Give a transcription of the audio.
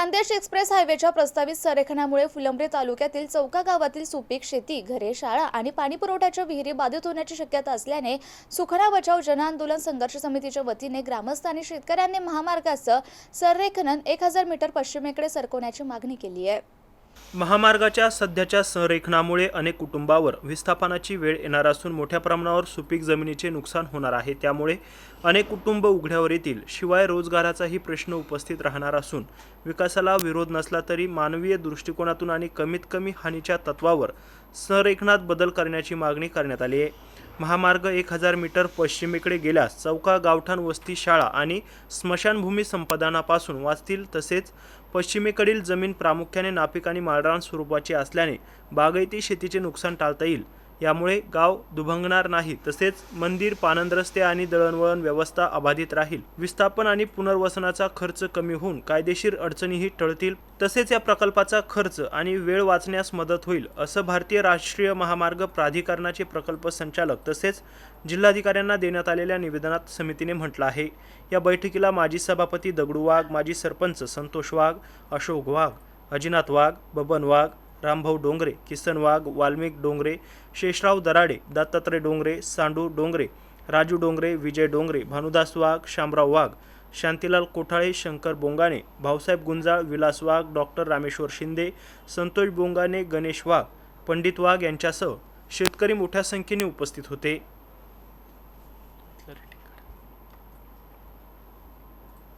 Khandesh express हायवेच्या प्रस्तावित संरेखनामुळे फुलंब्री तालुक्यातील चौका गावातील सुपीक शेती, घरे, शाळा आणि पाणीपुरवठ्याच्या विहिरी बाधित होण्याची शक्यता असल्याने सुखना बचाव जन आंदोलन संघर्ष समितीच्या वतीने ग्रामस्थ आणि शेतकऱ्यांनी महामार्गाचं संरेखन 1000 मीटर पश्चिमेकडे सरकवण्याची मागणी केली आहे। महामार्गाच्या सध्याच्या संरेखनामुळे अनेक कुटुंबावर विस्थापनाची वेळ येणार असून मोठ्या प्रमाणावर सुपीक जमिनीचे नुकसान होणार आहे। त्यामुळे अनेक कुटुंब उघड्यावर येतील। शिवाय रोजगाराचाही प्रश्न उपस्थित राहणार असून विकासाला विरोध नसला तरी मानवीय दृष्टिकोनातून आणि कमीत कमी हानीच्या तत्वावर संरेखनात बदल करण्याची मागणी करण्यात आली आहे। महामार्ग 1000 मीटर पश्चिमेकडे गेल्यास चौका गावठाण वस्ती, शाळा आणि स्मशानभूमी संपादनापासून वाचतील। तसेच पश्चिमेकडील जमीन प्रामुख्याने नापीक आणि माळरान स्वरूपाची असल्याने बागायती शेतीचे नुकसान टाळता येईल। यामुळे गाव दुभंगणार नाही। तसेच मंदिर, पाणंद रस्ते आणि दळणवळण व्यवस्था अबाधित राहील। विस्थापन आणि पुनर्वसनाचा खर्च कमी होऊन कायदेशीर अडचणीही टळतील। तसेच या प्रकल्पाचा खर्च आणि वेळ वाचण्यास मदत होईल, असं भारतीय राष्ट्रीय महामार्ग प्राधिकरणाचे प्रकल्प संचालक तसेच जिल्हाधिकाऱ्यांना देण्यात आलेल्या निवेदनात समितीने म्हटलं आहे। या बैठकीला माजी सभापती दगडू वाघ, माजी सरपंच संतोष वाघ, अशोक वाघ, अजिनाथ वाघ, बबन वाघ, रामभाऊ डोंगरे, किसन वाघ, वाल्मिक डोंगरे, शेषराव दराडे, दत्तात्रय डोंगरे, सांडू डोंगरे, राजू डोंगरे, विजय डोंगरे, भानुदास वाघ, शामराव वाघ, शांतीलाल कोठाळे, शंकर बोंगाणे, भाऊसाहेब गुंजाळ, विलास वाघ, डॉक्टर रामेश्वर शिंदे, संतोष बोंगाणे, गणेश वाघ, पंडित वाघ यांच्यासह शेतकरी मोठ्या संख्येने उपस्थित होते।